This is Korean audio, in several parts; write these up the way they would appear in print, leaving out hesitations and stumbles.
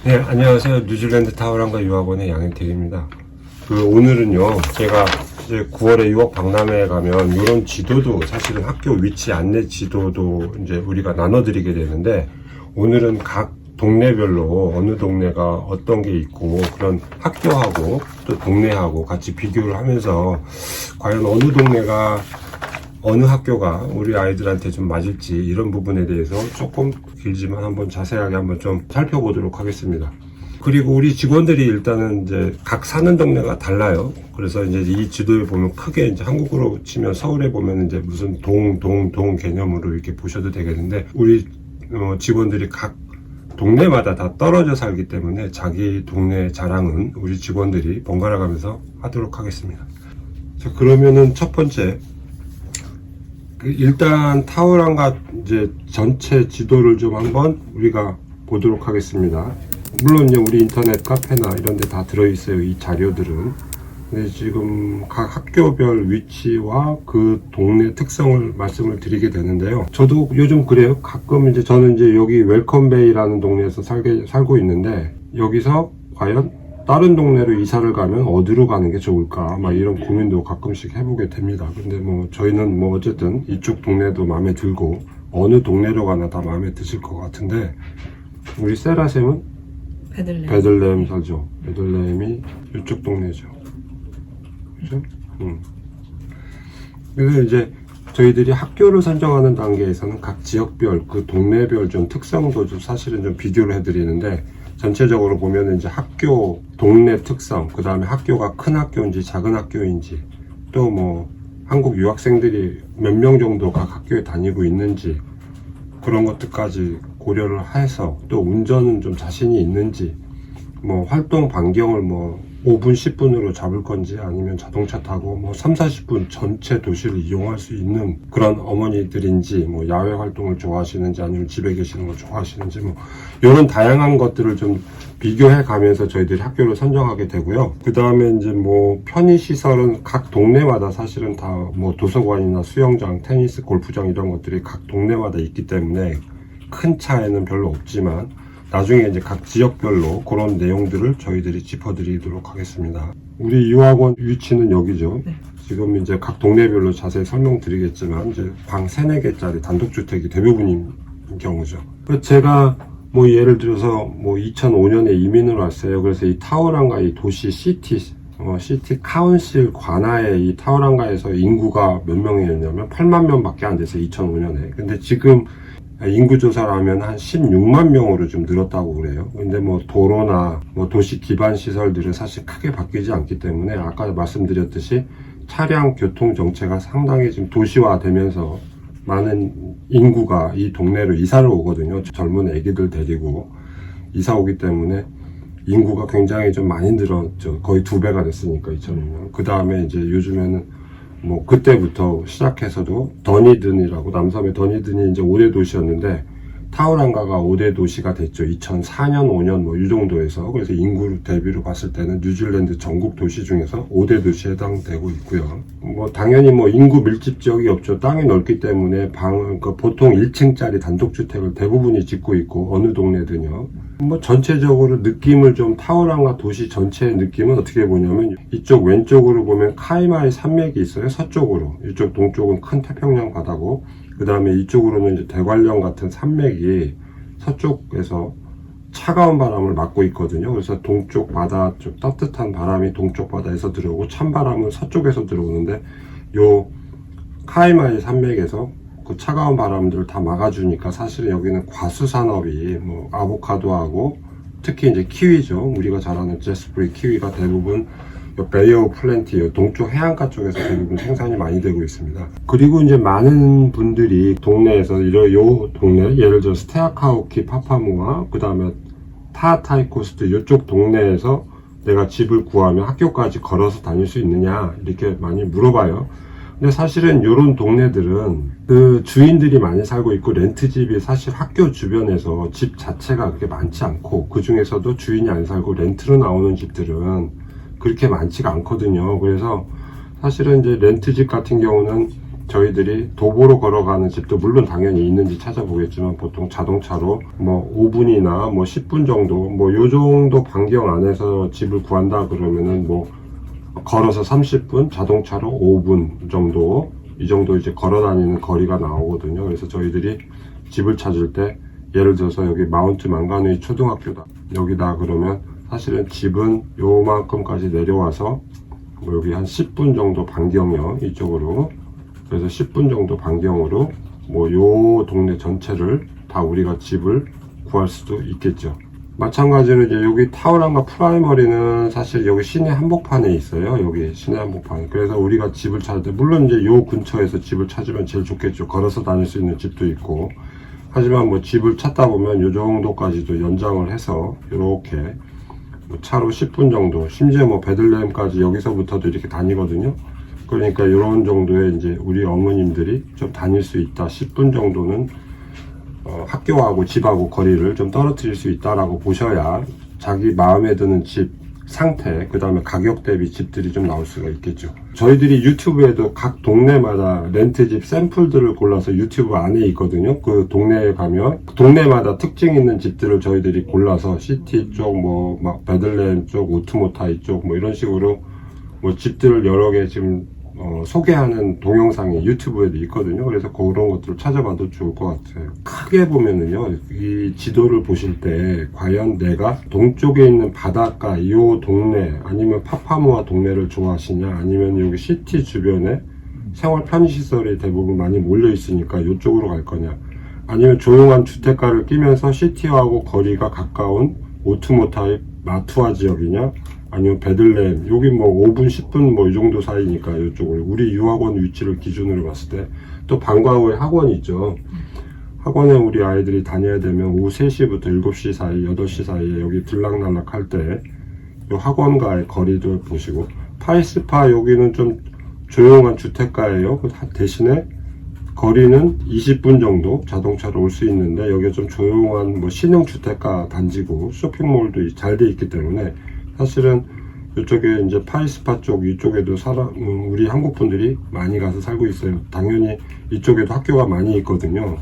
네, 안녕하세요. 뉴질랜드 타워랑과 유학원의 양현택입니다. 오늘은요, 제가 이제 9월에 유학 박람회에 가면 이런 지도도 사실은 학교 위치 안내 지도도 이제 우리가 나눠드리게 되는데, 오늘은 각 동네별로 어느 동네가 어떤 게 있고 그런 학교하고 또 동네하고 같이 비교를 하면서 과연 어느 동네가 어느 학교가 우리 아이들한테 좀 맞을지 이런 부분에 대해서 조금 길지만 한번 자세하게 한번 좀 살펴보도록 하겠습니다. 그리고 우리 직원들이 일단은 이제 각 사는 동네가 달라요. 그래서 이제 이 지도에 보면 크게 이제 한국으로 치면 서울에 보면 이제 무슨 동 개념으로 이렇게 보셔도 되겠는데, 우리 직원들이 각 동네마다 다 떨어져 살기 때문에 자기 동네 자랑은 우리 직원들이 번갈아 가면서 하도록 하겠습니다. 자, 그러면은 첫 번째, 일단 타워랑과 이제 전체 지도를 좀 한번 우리가 보도록 하겠습니다. 물론 이제 우리 인터넷 카페나 이런 데 다 들어있어요, 이 자료들은. 근데 지금 각 학교별 위치와 그 동네 특성을 말씀을 드리게 되는데요. 저도 요즘 그래요. 가끔 이제 저는 이제 여기 웰컴베이라는 동네에서 살고 있는데, 여기서 과연 다른 동네로 이사를 가면 어디로 가는 게 좋을까, 막 이런 고민도 가끔씩 해보게 됩니다. 근데 뭐 저희는 뭐 어쨌든 이쪽 동네도 마음에 들고 어느 동네로 가나 다 마음에 드실 것 같은데, 우리 세라쌤은 베들레헴 살죠. 베들레헴이 이쪽 동네죠. 그죠? 그래서 이제 저희들이 학교를 선정하는 단계에서는 각 지역별, 그 동네별 좀 특성도 좀 사실은 좀 비교를 해드리는데, 전체적으로 보면은 이제 학교, 동네 특성, 그 다음에 학교가 큰 학교인지 작은 학교인지, 또 뭐 한국 유학생들이 몇 명 정도 각 학교에 다니고 있는지, 그런 것들까지 고려를 해서, 또 운전은 좀 자신이 있는지, 뭐 활동 반경을 뭐 5분, 10분으로 잡을 건지 아니면 자동차 타고 뭐 3, 40분 전체 도시를 이용할 수 있는 그런 어머니들인지, 뭐 야외 활동을 좋아하시는지 아니면 집에 계시는 걸 좋아하시는지, 뭐 이런 다양한 것들을 좀 비교해 가면서 저희들이 학교를 선정하게 되고요. 그 다음에 이제 뭐 편의시설은 각 동네마다 사실은 다 뭐 도서관이나 수영장, 테니스, 골프장 이런 것들이 각 동네마다 있기 때문에 큰 차이는 별로 없지만, 나중에 이제 각 지역별로 그런 내용들을 저희들이 짚어드리도록 하겠습니다. 우리 유학원 위치는 여기죠. 네. 지금 이제 각 동네별로 자세히 설명드리겠지만, 이제 방 3, 4개짜리 단독주택이 대부분인 경우죠. 제가 뭐 예를 들어서 뭐 2005년에 이민을 왔어요. 그래서 이 타워랑과 이 도시 시티 카운실 관하에 이 타워랑가에서 인구가 몇 명이었냐면 8만 명밖에 안 됐어요, 2005년에. 근데 지금 인구 조사를 하면 한 16만 명으로 좀 늘었다고 그래요. 근데 뭐 도로나 뭐 도시 기반 시설들은 사실 크게 바뀌지 않기 때문에, 아까 말씀드렸듯이 차량 교통 정체가 상당히 지금 도시화되면서 많은 인구가 이 동네로 이사를 오거든요. 젊은 애기들 데리고 이사 오기 때문에 인구가 굉장히 좀 많이 늘었죠. 거의 2배가 됐으니까, 2005년. 그 다음에 이제 요즘에는 뭐 그때부터 시작해서도 더니든이라고, 남섬의 더니든이 이제 5대 도시였는데 타워랑가가 5대 도시가 됐죠. 2004년, 5년 뭐 이 정도에서. 그래서 인구 대비로 봤을 때는 뉴질랜드 전국 도시 중에서 5대 도시에 해당되고 있고요. 뭐 당연히 뭐 인구 밀집 지역이 없죠. 땅이 넓기 때문에 방은 보통 1층짜리 단독주택을 대부분이 짓고 있고, 어느 동네든요. 뭐 전체적으로 느낌을 좀, 타워랑가 도시 전체의 느낌은 어떻게 보냐면, 이쪽 왼쪽으로 보면 카이마의 산맥이 있어요. 서쪽으로. 이쪽 동쪽은 큰 태평양 바다고, 그 다음에 이쪽으로는 이제 대관령 같은 산맥이 서쪽에서 차가운 바람을 막고 있거든요. 그래서 동쪽 바다 쪽 따뜻한 바람이 동쪽 바다에서 들어오고, 찬바람은 서쪽에서 들어오는데, 요 카이마의 산맥에서 그 차가운 바람들을 다 막아주니까, 사실은 여기는 과수 산업이 뭐 아보카도하고 특히 이제 키위죠. 우리가 잘 아는 제스프리 키위가 대부분 베이 오브 플랜티, 동쪽 해안가 쪽에서 대부분 생산이 많이 되고 있습니다. 그리고 이제 많은 분들이 동네에서 요 동네, 예를 들어 스테아카우키, 파파무아, 그 다음에 타타이코스트 이쪽 동네에서 내가 집을 구하면 학교까지 걸어서 다닐 수 있느냐, 이렇게 많이 물어봐요. 근데 사실은 이런 동네들은 그 주인들이 많이 살고 있고, 렌트집이 사실 학교 주변에서 집 자체가 그렇게 많지 않고, 그 중에서도 주인이 안 살고 렌트로 나오는 집들은 그렇게 많지가 않거든요. 그래서 사실은 이제 렌트집 같은 경우는 저희들이 도보로 걸어가는 집도 물론 당연히 있는지 찾아보겠지만 보통 자동차로 뭐 5분이나 뭐 10분 정도 뭐 요 정도 반경 안에서 집을 구한다 그러면은 뭐 걸어서 30분, 자동차로 5분 정도 이 정도 이제 걸어 다니는 거리가 나오거든요. 그래서 저희들이 집을 찾을 때 예를 들어서 여기 마운트 망가누이 초등학교다 여기다 그러면 사실은 집은 요만큼까지 내려와서 뭐 여기 한 10분 정도 반경이요 이쪽으로 그래서 10분 정도 반경으로 뭐 요 동네 전체를 다 우리가 집을 구할 수도 있겠죠. 마찬가지로 이제 여기 타워랑과 프라이머리는 사실 여기 시내 한복판에 있어요. 여기 시내 한복판. 그래서 우리가 집을 찾을 때 물론 이제 요 근처에서 집을 찾으면 제일 좋겠죠. 걸어서 다닐 수 있는 집도 있고. 하지만 뭐 집을 찾다 보면 요 정도까지도 연장을 해서 이렇게 뭐 차로 10분 정도, 심지어 뭐 베들레헴까지 여기서부터도 이렇게 다니거든요. 그러니까 이런 정도의 이제 우리 어머님들이 좀 다닐 수 있다. 10분 정도는 학교하고 집하고 거리를 좀 떨어뜨릴 수 있다라고 보셔야 자기 마음에 드는 집 상태, 그 다음에 가격 대비 집들이 좀 나올 수가 있겠죠. 저희들이 유튜브에도 각 동네마다 렌트집 샘플들을 골라서 유튜브 안에 있거든요. 그 동네에 가면 동네마다 특징 있는 집들을 저희들이 골라서 시티 쪽, 뭐 막 베들레헴 쪽, 우트모타이 쪽, 뭐 이런 식으로 뭐 집들을 여러 개 지금 소개하는 동영상이 유튜브에도 있거든요. 그래서 그런 것들을 찾아봐도 좋을 것 같아요. 크게 보면은요, 이 지도를 보실 때 과연 내가 동쪽에 있는 바닷가 이 동네 아니면 파파모아 동네를 좋아하시냐 아니면 여기 시티 주변에 생활 편의시설이 대부분 많이 몰려 있으니까 이쪽으로 갈 거냐 아니면 조용한 주택가를 끼면서 시티하고 거리가 가까운 오투모타입 마투아 지역이냐 아니면 베들레헴 여기 뭐 5분 10분 뭐 이 정도 사이니까 이쪽으로 우리 유학원 위치를 기준으로 봤을 때 또 방과 후에 학원이 있죠. 학원에 우리 아이들이 다녀야 되면 오후 3시부터 7시 사이 8시 사이에 여기 들락날락 할 때 이 학원과의 거리도 보시고 파이스파 여기는 좀 조용한 주택가예요. 대신에 거리는 20분 정도 자동차로 올 수 있는데 여기가 좀 조용한 뭐 신형 주택가 단지고 쇼핑몰도 잘 돼 있기 때문에 사실은 이쪽에 이제 파이스파 쪽 이쪽에도 우리 한국 분들이 많이 가서 살고 있어요. 당연히 이쪽에도 학교가 많이 있거든요.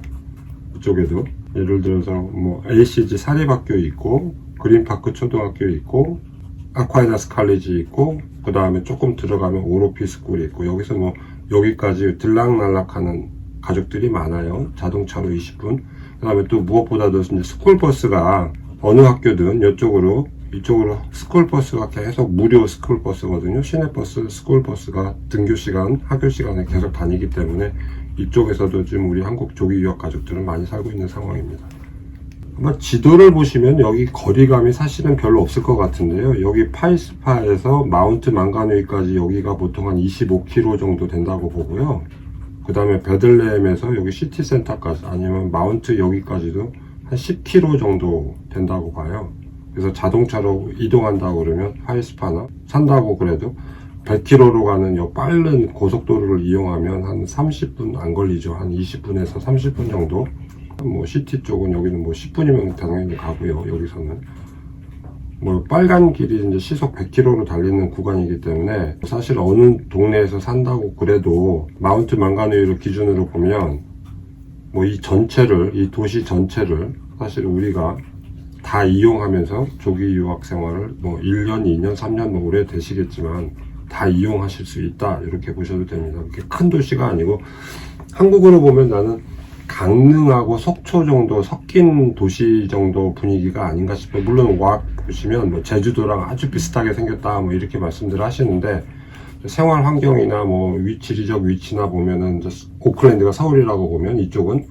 이쪽에도 예를 들어서 뭐 ACG 사립학교 있고 그린파크 초등학교 있고 아쿠아이나스 칼리지 있고 그 다음에 조금 들어가면 오로피 스쿨이 있고 여기서 뭐 여기까지 들락날락하는 가족들이 많아요. 자동차로 20분. 그 다음에 또 무엇보다도 이제 스쿨버스가 어느 학교든 이쪽으로 스쿨버스가 계속 무료 스쿨버스거든요. 시내버스, 스쿨버스가 등교시간, 학교시간에 계속 다니기 때문에 이쪽에서도 지금 우리 한국 조기 유학 가족들은 많이 살고 있는 상황입니다. 아마 지도를 보시면 여기 거리감이 사실은 별로 없을 것 같은데요. 여기 파이스파에서 마운트 망가누이까지 여기가 보통 한 25km 정도 된다고 보고요. 그 다음에 베들레헴에서 여기 시티센터까지 아니면 마운트 여기까지도 한 10km 정도 된다고 봐요. 그래서 자동차로 이동한다고 그러면 파이스파나 산다고 그래도 100km로 가는 요 빠른 고속도로를 이용하면 한 30분 안 걸리죠. 한 20분에서 30분 정도. 뭐 시티 쪽은 여기는 뭐 10분이면 당연히 가고요. 여기서는 뭐 빨간 길이 이제 시속 100km로 달리는 구간이기 때문에 사실 어느 동네에서 산다고 그래도 마운트 망가누이를 기준으로 보면 뭐 이 도시 전체를 사실 우리가 다 이용하면서 조기 유학 생활을 뭐 1년, 2년, 3년 뭐 오래 되시겠지만 다 이용하실 수 있다 이렇게 보셔도 됩니다. 그렇게 큰 도시가 아니고 한국으로 보면 나는 강릉하고 속초 정도 섞인 도시 정도 분위기가 아닌가 싶어요. 물론 와 보시면 뭐 제주도랑 아주 비슷하게 생겼다 뭐 이렇게 말씀들 하시는데 생활 환경이나 뭐 지리적 위치나 보면은 오클랜드가 서울이라고 보면 이쪽은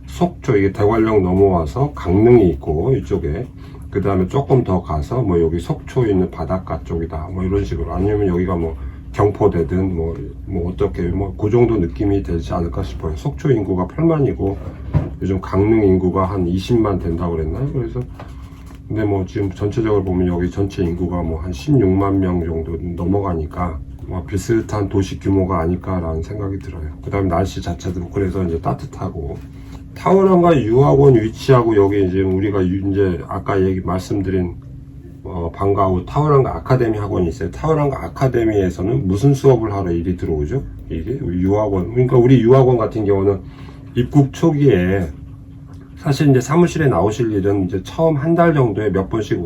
속초 이게 대관령 넘어와서 강릉이 있고 이쪽에 그 다음에 조금 더 가서 뭐 여기 속초에 있는 바닷가 쪽이다 뭐 이런 식으로 아니면 여기가 뭐 경포대든 뭐 어떻게 뭐 그 정도 느낌이 되지 않을까 싶어요. 속초 인구가 8만이고 요즘 강릉 인구가 한 20만 된다고 그랬나요? 그래서 근데 뭐 지금 전체적으로 보면 여기 전체 인구가 뭐 한 16만 명 정도 넘어가니까 뭐 비슷한 도시 규모가 아닐까라는 생각이 들어요. 그 다음에 날씨 자체도 그래서 이제 따뜻하고 타워랑과 유학원 위치하고 여기 이제 우리가 이제 아까 말씀드린 방과 후 타오랑과 아카데미 학원이 있어요. 타오랑과 아카데미에서는 무슨 수업을 하러 일이 들어오죠? 이게 유학원. 그러니까 우리 유학원 같은 경우는 입국 초기에 사실 이제 사무실에 나오실 일은 이제 처음 한 달 정도에 몇 번씩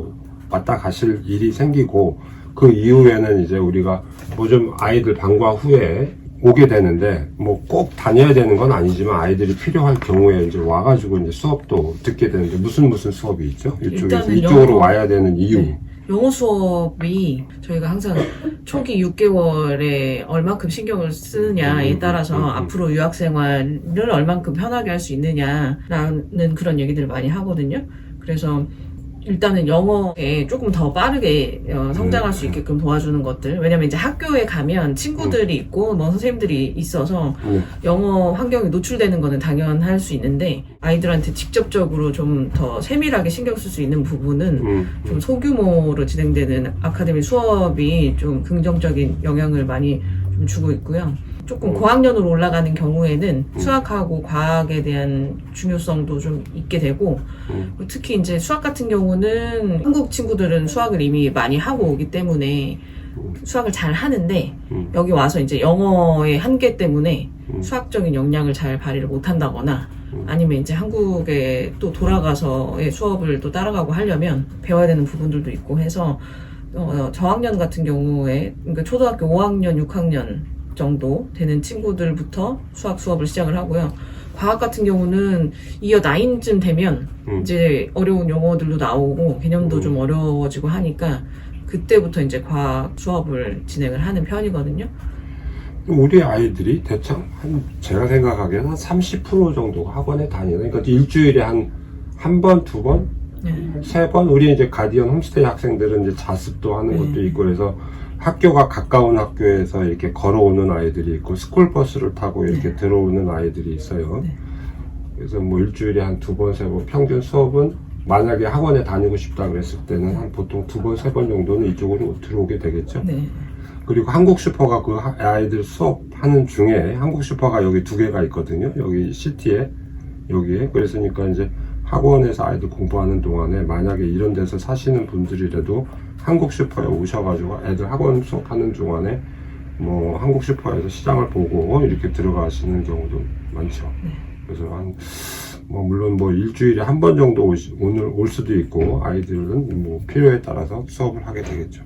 왔다 가실 일이 생기고, 그 이후에는 이제 우리가 뭐 좀 아이들 방과 후에 오게 되는데, 뭐 꼭 다녀야 되는 건 아니지만 아이들이 필요할 경우에 이제 와가지고 이제 수업도 듣게 되는데, 무슨 수업이 있죠? 이쪽에서 이쪽으로 와야 되는 이유. 네. 영어 수업이 저희가 항상 초기 6개월에 얼만큼 신경을 쓰느냐에 따라서 앞으로 유학 생활을 얼만큼 편하게 할 수 있느냐라는 그런 얘기들을 많이 하거든요. 그래서 일단은 영어에 조금 더 빠르게 성장할 수 있게끔 도와주는 것들. 왜냐면 이제 학교에 가면 친구들이 있고 뭐 선생님들이 있어서 영어 환경에 노출되는 거는 당연할 수 있는데, 아이들한테 직접적으로 좀 더 세밀하게 신경 쓸 수 있는 부분은 좀 소규모로 진행되는 아카데미 수업이 좀 긍정적인 영향을 많이 좀 주고 있고요. 조금 고학년으로 올라가는 경우에는 수학하고 과학에 대한 중요성도 좀 있게 되고, 특히 이제 수학 같은 경우는 한국 친구들은 수학을 이미 많이 하고 오기 때문에 수학을 잘 하는데, 여기 와서 이제 영어의 한계 때문에 수학적인 역량을 잘 발휘를 못 한다거나, 아니면 이제 한국에 또 돌아가서의 수업을 또 따라가고 하려면 배워야 되는 부분들도 있고 해서, 저학년 같은 경우에, 그러니까 초등학교 5학년, 6학년 정도 되는 친구들부터 수학 수업을 시작을 하고요. 과학 같은 경우는 이어 9쯤 되면 이제 어려운 용어들도 나오고 개념도 좀 어려워지고 하니까 그때부터 이제 과학 수업을 진행을 하는 편이거든요. 우리 아이들이 대충 제가 생각하기에는 한 30% 정도가 학원에 다니는, 그러니까 일주일에 한 번, 두 번, 세 번. 우리 이제 가디언 홈스테이 학생들은 이제 자습도 하는 것도 있고, 그래서 학교가 가까운 학교에서 이렇게 걸어오는 아이들이 있고, 스쿨버스를 타고 이렇게 들어오는 아이들이 있어요. 그래서 뭐 일주일에 한 두 번, 세 번, 평균 수업은 만약에 학원에 다니고 싶다 그랬을 때는 한 보통 두 번, 세 번 정도는 이쪽으로 들어오게 되겠죠. 그리고 한국 슈퍼가 그 아이들 수업하는 중에 한국 슈퍼가 여기 2개가 있거든요. 여기 시티에, 여기에. 그랬으니까 이제 학원에서 아이들 공부하는 동안에 만약에 이런 데서 사시는 분들이라도 한국 슈퍼에 오셔가지고 애들 학원 수업하는 동안에 뭐 한국 슈퍼에서 시장을 보고 이렇게 들어가시는 경우도 많죠. 그래서 뭐 물론 뭐 일주일에 한 번 정도 오늘 올 수도 있고, 아이들은 뭐 필요에 따라서 수업을 하게 되겠죠.